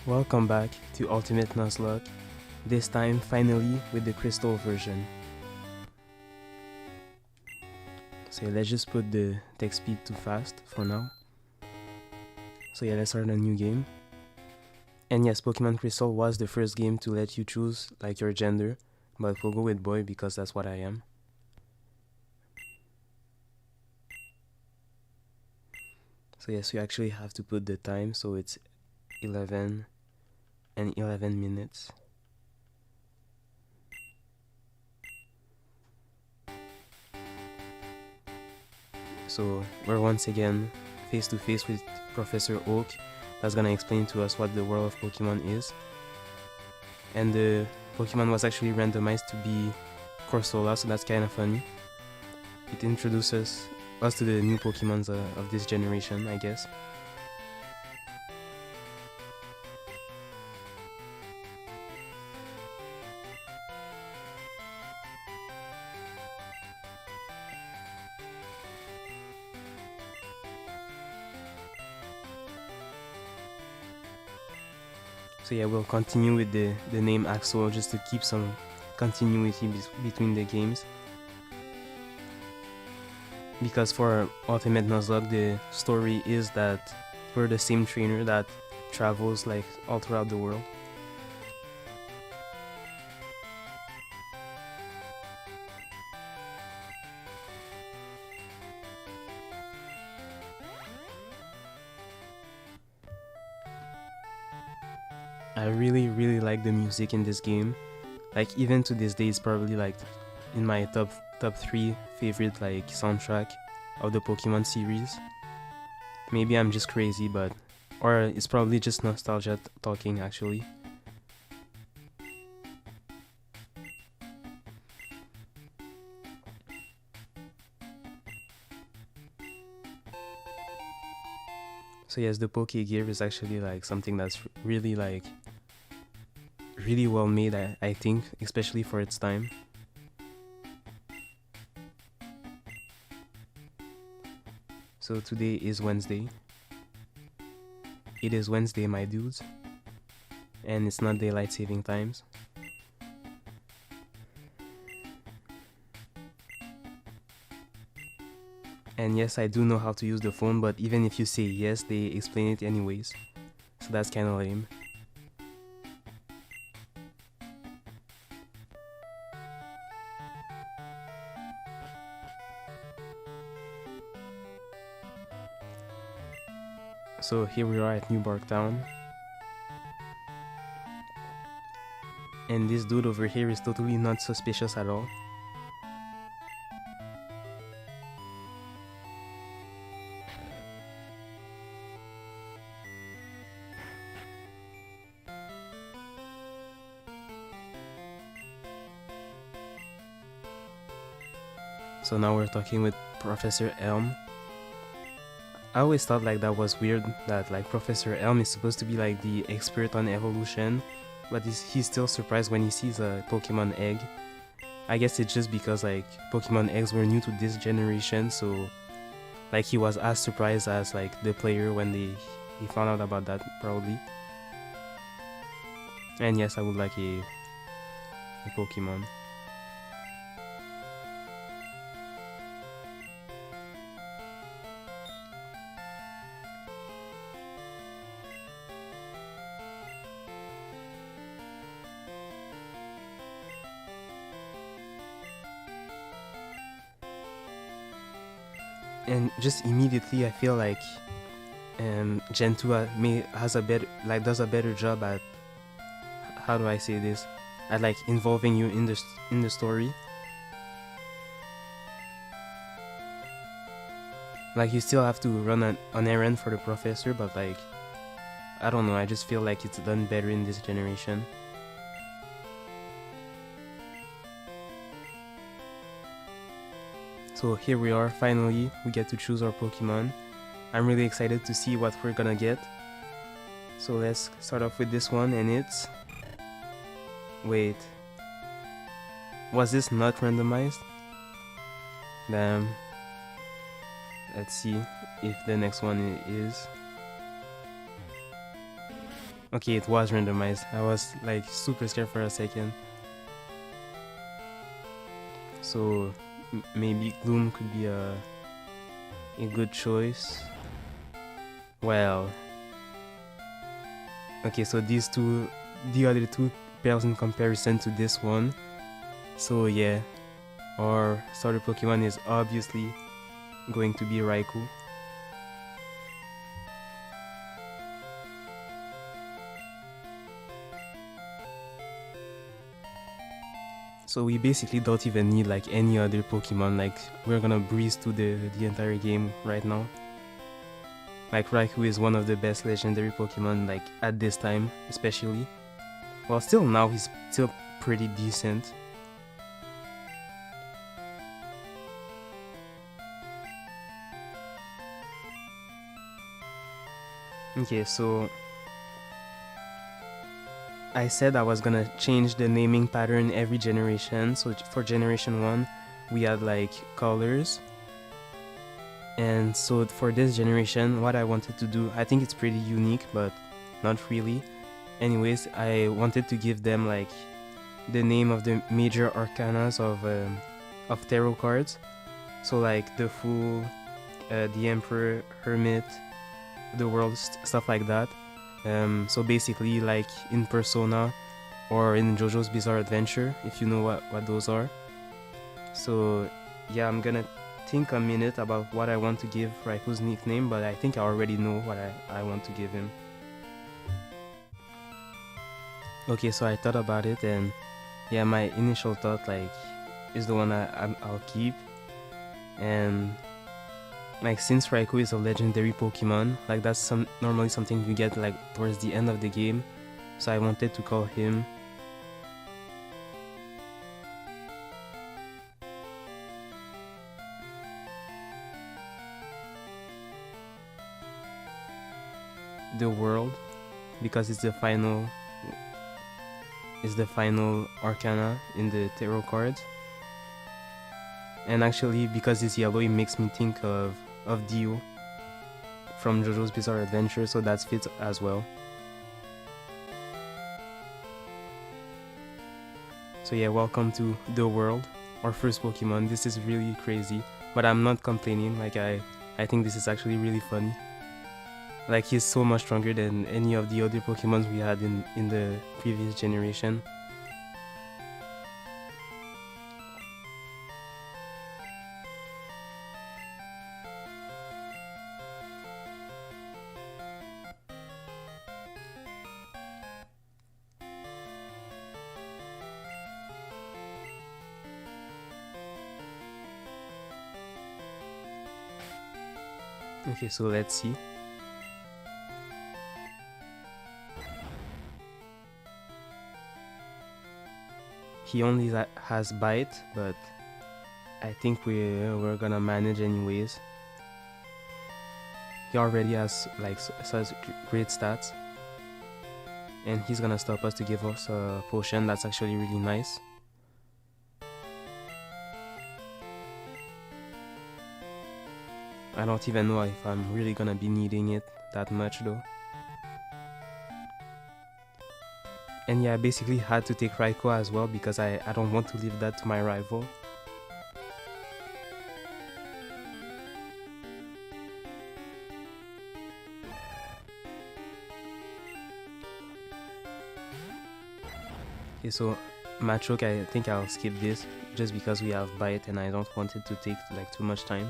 Welcome back to Ultimate Nuzlocke, this time finally with the crystal version. So yeah, let's just put the text speed too fast for now. So yeah, let's start a new game. And yes, Pokemon Crystal was the first game to let you choose like your gender, but we'll go with boy because that's what I am. So yes, you actually have to put the time, so it's 11 and 11 minutes. So we're once again face to face with Professor Oak that's gonna explain to us what the world of Pokemon is. And the Pokemon was actually randomized to be Corsola, so that's kind of funny. It introduces us to the new Pokemons of this generation, I guess. So yeah, we'll continue with the name Axel just to keep some continuity between the games. Because for Ultimate Nuzlocke, the story is that we're the same trainer that travels like all throughout the world. I really like the music in this game. Like even to this day, it's probably like in my top 3 favorite like soundtrack of the Pokemon series. Maybe I'm just crazy, but or it's probably just nostalgia talking actually. So yes, the Poke Gear is actually like something that's really really well made, I think, especially for its time. So today is Wednesday. It is Wednesday, my dudes. And it's not daylight saving times. And yes, I do know how to use the phone, but even if you say yes, they explain it anyways. So that's kinda lame. So here we are at New Bark Town. And this dude over here is totally not suspicious at all. So now we're talking with Professor Elm. I always thought like that was weird that like Professor Elm is supposed to be like the expert on evolution, but he's still surprised when he sees a Pokemon egg. I guess it's just because like Pokemon eggs were new to this generation, so like he was as surprised as like the player when he found out about that probably. And yes, I would like a Pokemon. And just immediately I feel like Gen 2 has a better does a better job at, how do I say this, at like involving you in the story. Like you still have to run an errand for the professor, but like I don't know, I just feel like it's done better in this generation. So here we are, finally we get to choose our Pokemon. I'm really excited to see what we're gonna get. So let's start off with this one, and it's... Wait. Was this not randomized? Damn. Let's see if the next one is. Okay, it was randomized. I was like super scared for a second. So maybe Gloom could be a good choice. Well, okay, so these two, the other two pairs in comparison to this one. So yeah, our starter Pokemon is obviously going to be Raikou. So we basically don't even need like any other Pokemon, like we're gonna breeze through the entire game right now. Like Raikou is one of the best legendary Pokemon like at this time especially. Well, still now he's still pretty decent. Okay, so I said I was gonna change the naming pattern every generation. So for generation 1 we had like colors, and so for this generation what I wanted to do, I think it's pretty unique but not really. Anyways, I wanted to give them like the name of the major arcanas of tarot cards. So like the Fool, the Emperor, Hermit, the World, stuff like that. So basically like in Persona or in JoJo's Bizarre Adventure, if you know what those are. So yeah, I'm gonna think a minute about what I want to give Raikou's nickname, but I think I already know what I want to give him. Okay, so I thought about it, and yeah, my initial thought like is the one I'll keep. And like since Raikou is a legendary Pokemon, like that's normally something you get like towards the end of the game, so I wanted to call him the World, because it's the final arcana in the tarot cards. And actually because it's yellow, it makes me think of Dio from JoJo's Bizarre Adventure, so that fits as well. So yeah, welcome to the World, our first Pokemon. This is really crazy, but I'm not complaining. Like I think this is actually really funny. Like he's so much stronger than any of the other Pokemons we had in the previous generation. Okay, so let's see. He only has bite, but I think we're gonna manage anyways. He already has like such great stats, and he's gonna stop us to give us a potion. That's actually really nice. I don't even know if I'm really gonna be needing it that much though. And yeah, I basically had to take Raikou as well because I don't want to leave that to my rival. Okay, so Machoke, I think I'll skip this just because we have bite and I don't want it to take like too much time.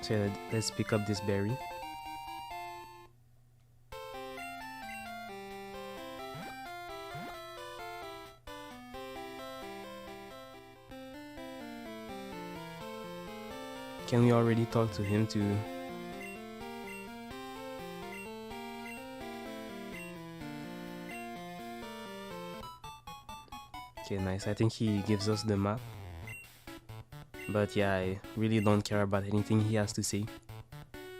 So yeah, let's pick up this berry. Can we already talk to him to... Okay, nice. I think he gives us the map. But yeah, I really don't care about anything he has to say.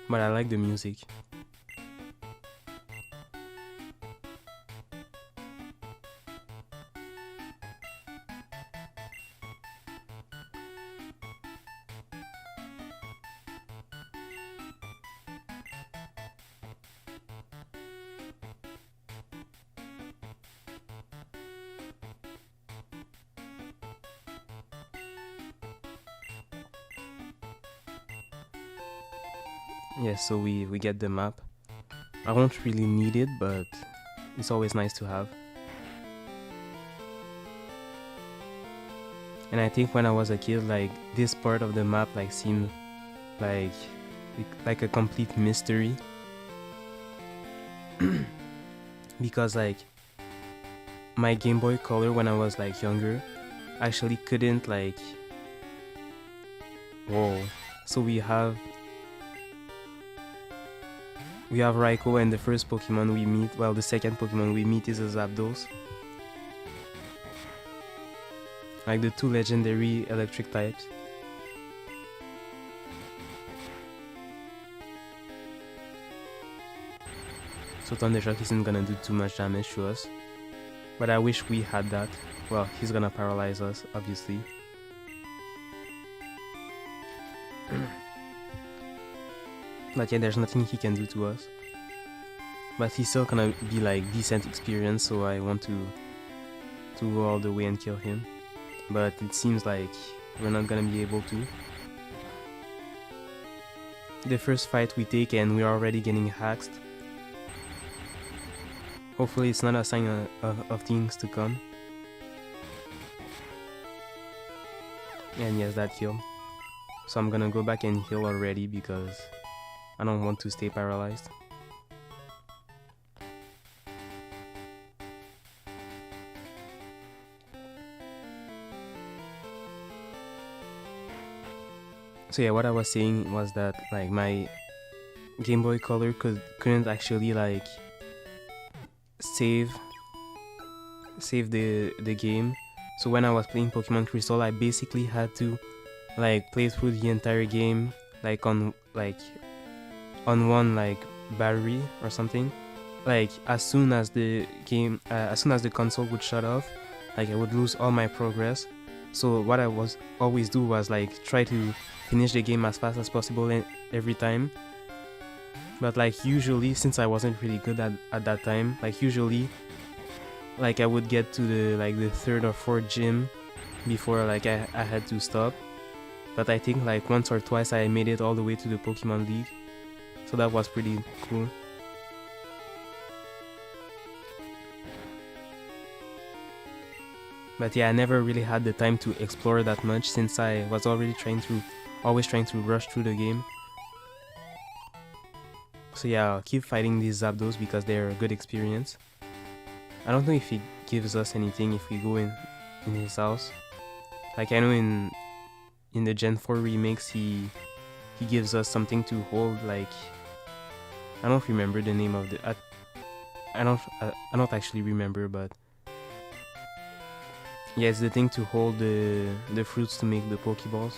But I like the music. Yeah, so we get the map. I won't really need it, but it's always nice to have. And I think when I was a kid, like this part of the map like seemed like a complete mystery. Because like my Game Boy Color when I was like younger actually couldn't like whoa. So we have Raikou, and the first Pokemon we meet, well, the second Pokemon we meet is a Zapdos. Like the two legendary electric types. So Thundershock isn't gonna do too much damage to us. But I wish we had that. Well, he's gonna paralyze us, obviously. But yeah, there's nothing he can do to us. But he's still gonna be like decent experience, so I want to go all the way and kill him. But it seems like we're not gonna be able to. The first fight we take and we're already getting hacked. Hopefully it's not a sign of things to come. And yes, that killed. So I'm gonna go back and heal already because I don't want to stay paralyzed. So yeah, what I was saying was that like my Game Boy Color couldn't actually like save the game. So when I was playing Pokemon Crystal, I basically had to like play through the entire game like on one like battery or something. Like as soon as the console would shut off, like I would lose all my progress. So what I was always do was like try to finish the game as fast as possible every time. But like usually, since I wasn't really good at that time, like usually like I would get to the third or fourth gym before like I had to stop. But I think like once or twice I made it all the way to the Pokemon League. So that was pretty cool. But yeah, I never really had the time to explore that much since I was always trying to rush through the game. So yeah, I'll keep fighting these Zapdos because they're a good experience. I don't know if he gives us anything if we go in his house. Like I know in the Gen 4 remakes he gives us something to hold, like I don't remember the name of the I don't actually remember, but yeah, it's the thing to hold the fruits to make the Pokeballs.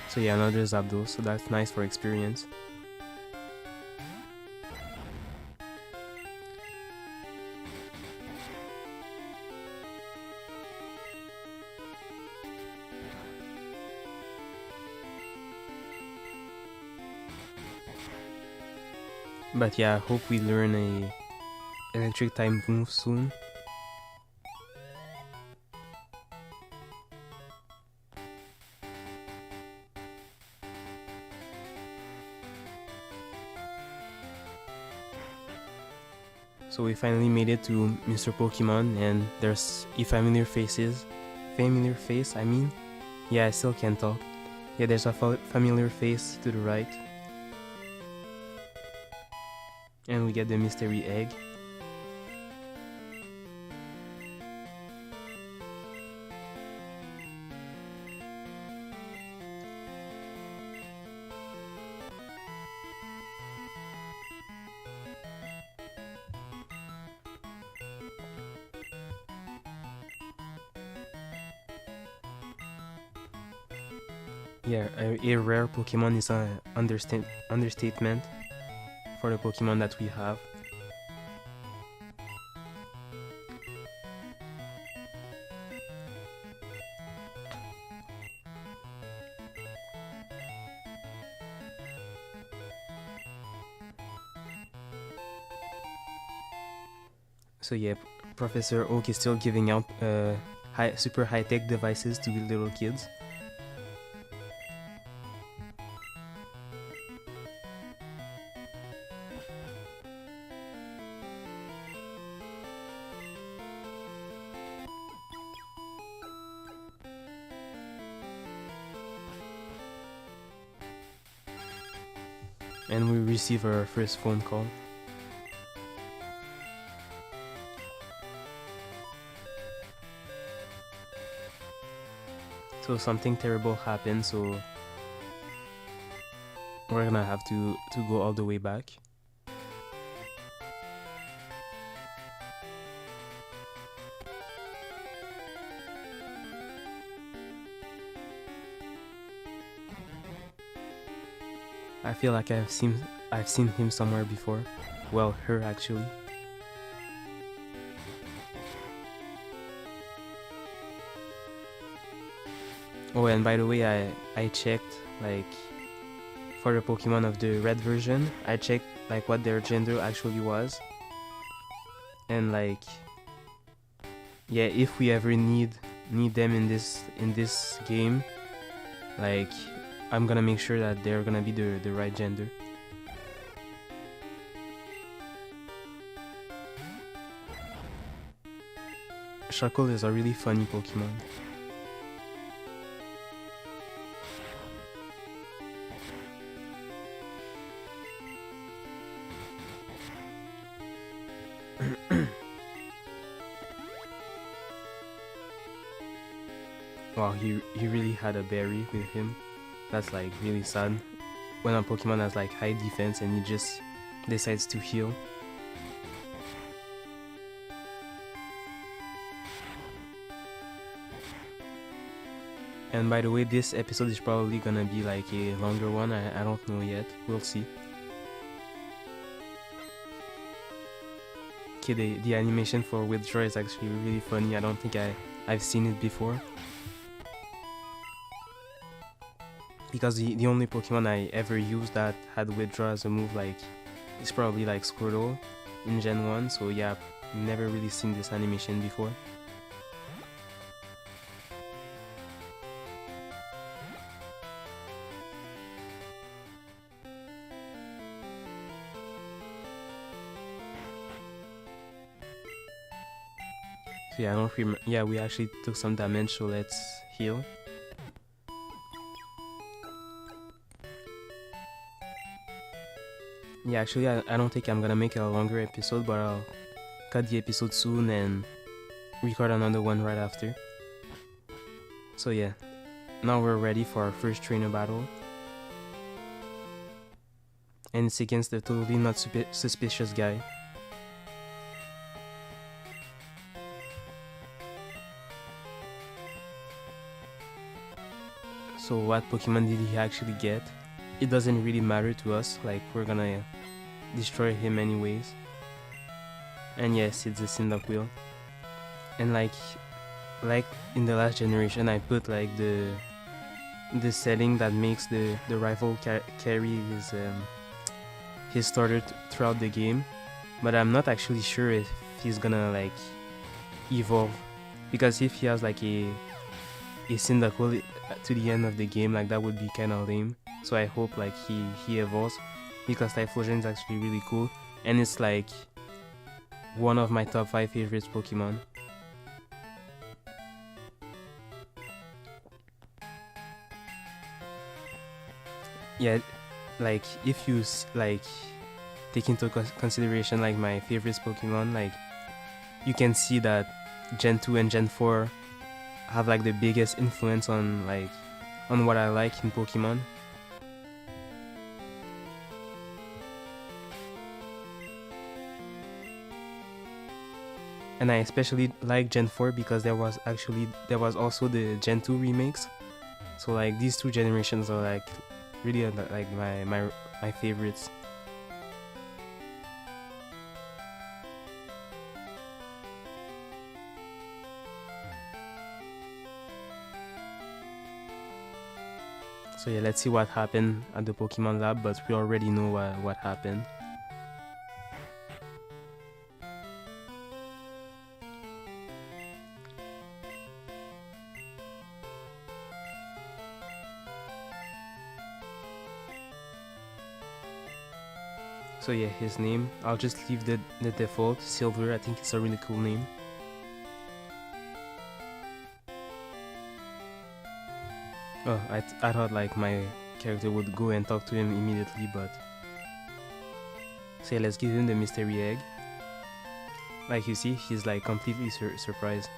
So yeah, another Zapdos, so that's nice for experience. But yeah, I hope we learn a electric type move soon. So we finally made it to Mr. Pokemon, and there's a familiar face, I mean. Yeah, I still can't talk. Yeah, there's a familiar face to the right. And we get the mystery egg. Yeah, a rare Pokemon is an understatement for the Pokemon that we have. So yeah, Professor Oak is still giving out super high-tech devices to little kids. And we receive our first phone call. So something terrible happened, so we're gonna have to go all the way back. I feel like I've seen him somewhere before. Well, her actually. Oh, and by the way, I checked like for the Pokemon of the red version, I checked like what their gender actually was. And like yeah, if we ever need them in this game, like I'm gonna make sure that they're gonna be the right gender. Shuckle is a really funny Pokemon. Wow, he really had a berry with him. That's like really sad when a Pokemon has like high defense and he just decides to heal. And by the way, this episode is probably gonna be like a longer one. I don't know yet. We'll see. Okay, the animation for withdraw is actually really funny. I don't think I've seen it before. Because the only Pokemon I ever used that had withdraw as a move like is probably like Squirtle in Gen 1. So yeah, I've never really seen this animation before. So yeah, I don't remember. Yeah, we actually took some damage, so let's heal. Yeah, actually, I don't think I'm gonna make a longer episode, but I'll cut the episode soon and record another one right after. So yeah, now we're ready for our first trainer battle. And it's against the totally not suspicious guy. So what Pokemon did he actually get? It doesn't really matter to us, like we're gonna destroy him anyways. And yes, it's a Cyndaquil. And like in the last generation, I put like the setting that makes the rival carry his starter throughout the game, but I'm not actually sure if he's gonna like evolve, because if he has like a Cyndaquil to the end of the game, like that would be kind of lame. So I hope like he evolves, because Typhlosion is actually really cool, and it's like one of my top 5 favorites Pokemon. Yeah, like if you like take into consideration like my favorites Pokemon, like you can see that Gen 2 and Gen 4 have like the biggest influence on what I like in Pokemon. And I especially like Gen 4 because there was also the Gen 2 remakes. So like these two generations are like really like my favorites. So yeah, let's see what happened at the Pokemon Lab, but we already know what happened. So yeah, his name, I'll just leave the default, Silver. I think it's a really cool name. Oh, I thought like my character would go and talk to him immediately, but... So yeah, let's give him the mystery egg. Like you see, he's like completely surprised.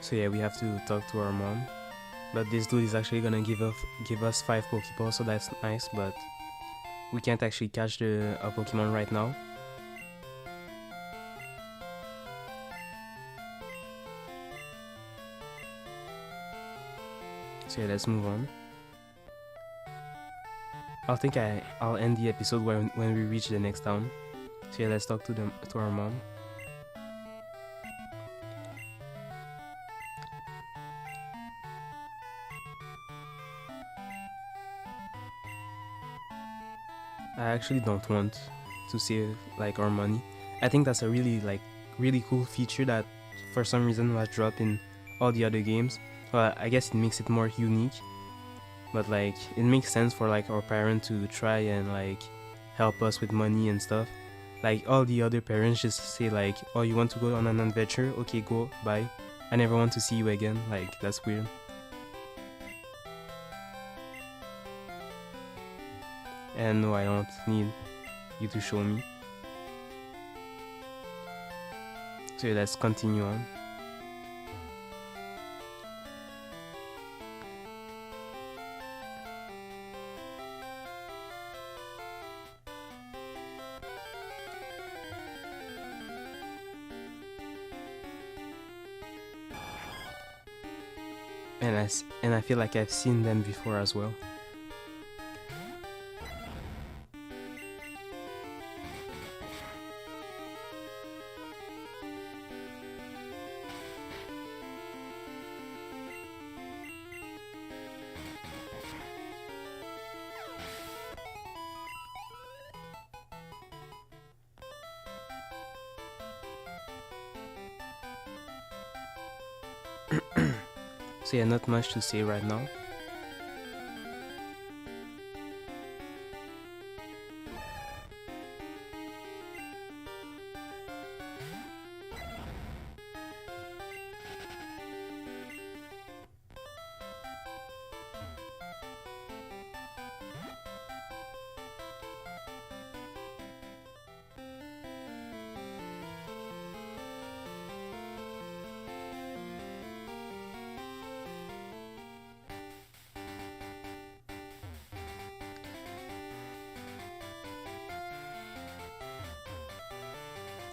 So yeah, we have to talk to our mom. But this dude is actually gonna give us 5 Pokeballs, so that's nice, but we can't actually catch a Pokemon right now. So yeah, let's move on. I think I'll end the episode when we reach the next town. So yeah, let's talk to our mom. I actually don't want to save like our money. I think that's a really cool feature that for some reason was dropped in all the other games. Well, I guess it makes it more unique, but like it makes sense for like our parent to try and like help us with money and stuff. Like all the other parents just say like, oh, you want to go on an adventure? Okay, go, bye. I never want to see you again. Like, that's weird. And no, I don't need you to show me. So yeah, let's continue on. And I feel like I've seen them before as well. So yeah, not much to say right now.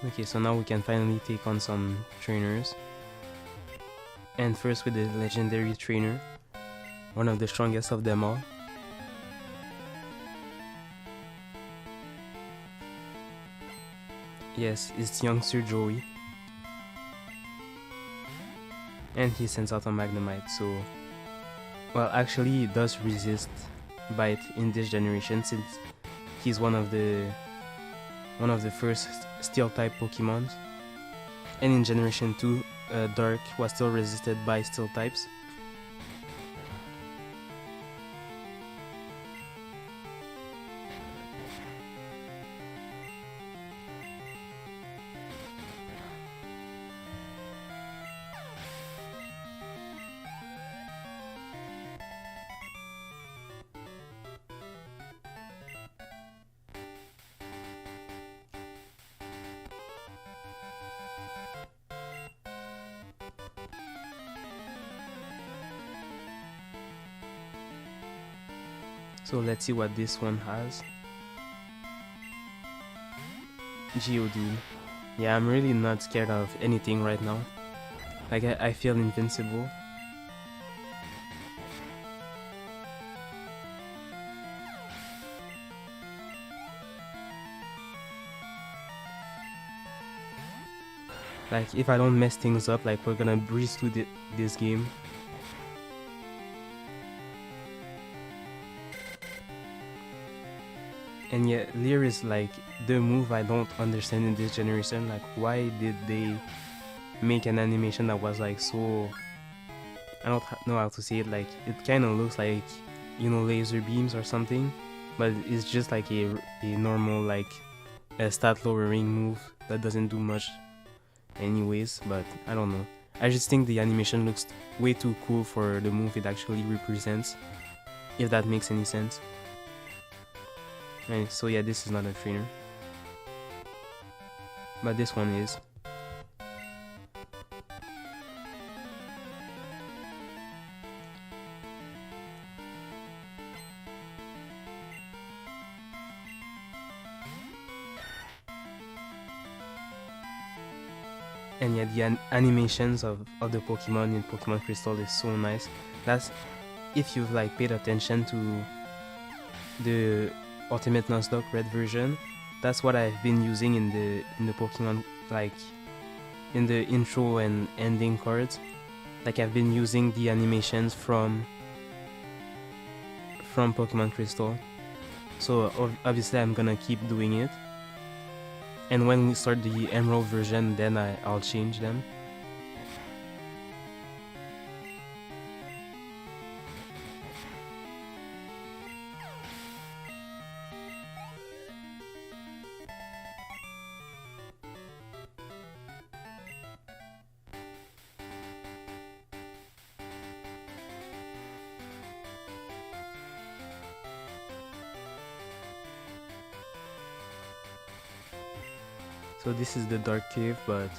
Okay, so now we can finally take on some trainers. And first with the legendary trainer, one of the strongest of them all. Yes, it's youngster Joey. And he sends out a Magnemite, so... Well, actually he does resist Bite in this generation since he's one of the first Steel-type Pokemons. And in Generation 2, Dark was still resisted by Steel-types. So let's see what this one has. Geodude. Yeah, I'm really not scared of anything right now. Like, I feel invincible. Like, if I don't mess things up, like, we're gonna breeze through this game. And yet, Leer is like the move I don't understand in this generation. Like, why did they make an animation that was like so... I don't know how to say it. Like, it kind of looks like, you know, laser beams or something, but it's just like a normal, like, a stat lowering move that doesn't do much anyways. But I don't know, I just think the animation looks way too cool for the move it actually represents, if that makes any sense. And so yeah, this is not a trainer, but this one is. And yet the animations of the Pokemon in Pokemon Crystal is so nice. That's if you've like paid attention to the Ultimate Nuzlocke Red version. That's what I've been using in the Pokemon, like in the intro and ending cards. Like, I've been using the animations from Pokemon Crystal. So obviously I'm gonna keep doing it. And when we start the Emerald version, then I'll change them. So this is the Dark Cave, but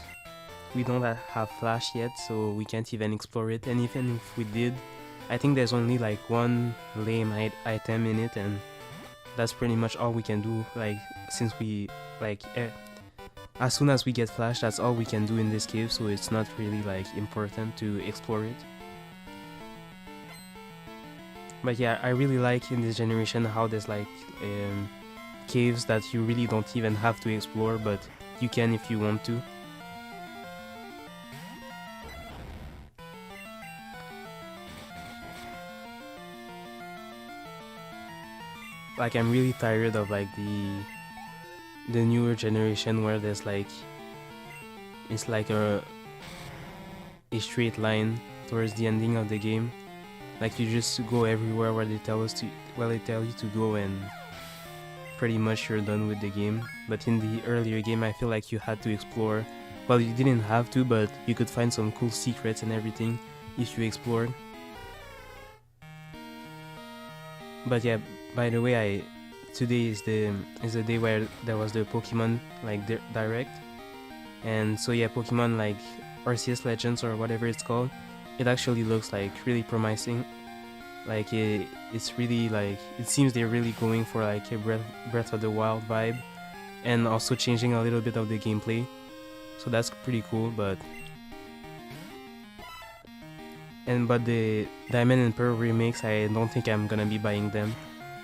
we don't have Flash yet, so we can't even explore it. And even if we did, I think there's only like one lame item in it, and that's pretty much all we can do. Like, since we like as soon as we get Flash, that's all we can do in this cave, so it's not really like important to explore it. But yeah, I really like in this generation how there's like caves that you really don't even have to explore, but you can if you want to. Like, I'm really tired of like the newer generation where there's like, it's like a straight line towards the ending of the game. Like, you just go everywhere where they tell you to go, and pretty much you're done with the game. But in the earlier game, I feel like you had to explore. Well, you didn't have to, but you could find some cool secrets and everything if you explored. But yeah, by the way, today is the day where there was the Pokemon like direct, and so yeah, Pokemon like Arceus Legends or whatever it's called, it actually looks like really promising. Like, it's really like, it seems they're really going for like a Breath of the Wild vibe, and also changing a little bit of the gameplay, so that's pretty cool. But the Diamond and Pearl remakes, I don't think I'm gonna be buying them.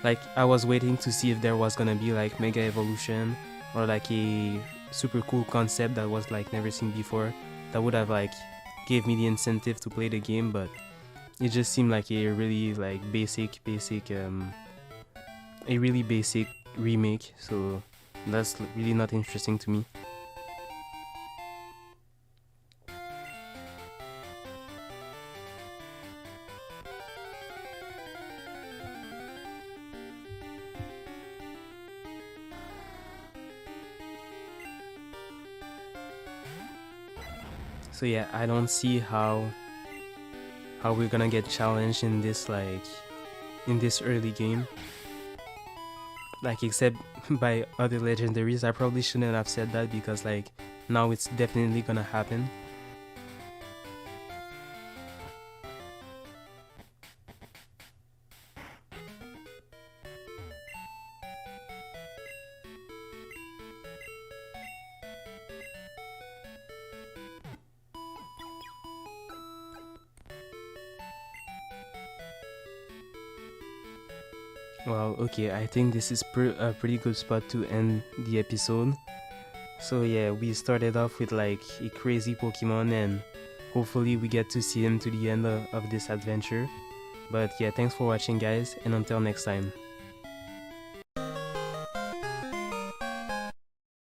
Like, I was waiting to see if there was gonna be like Mega Evolution or like a super cool concept that was like never seen before, that would have like gave me the incentive to play the game. But it just seemed like a really like basic a really basic remake, so that's really not interesting to me. So yeah, I don't see how we're gonna get challenged in this early game. Like, except by other legendaries. I probably shouldn't have said that, because like now it's definitely gonna happen. Well, okay, I think this is a pretty good spot to end the episode. So yeah, we started off with like a crazy Pokemon, and hopefully we get to see him to the end of this adventure. But yeah, thanks for watching guys, and until next time.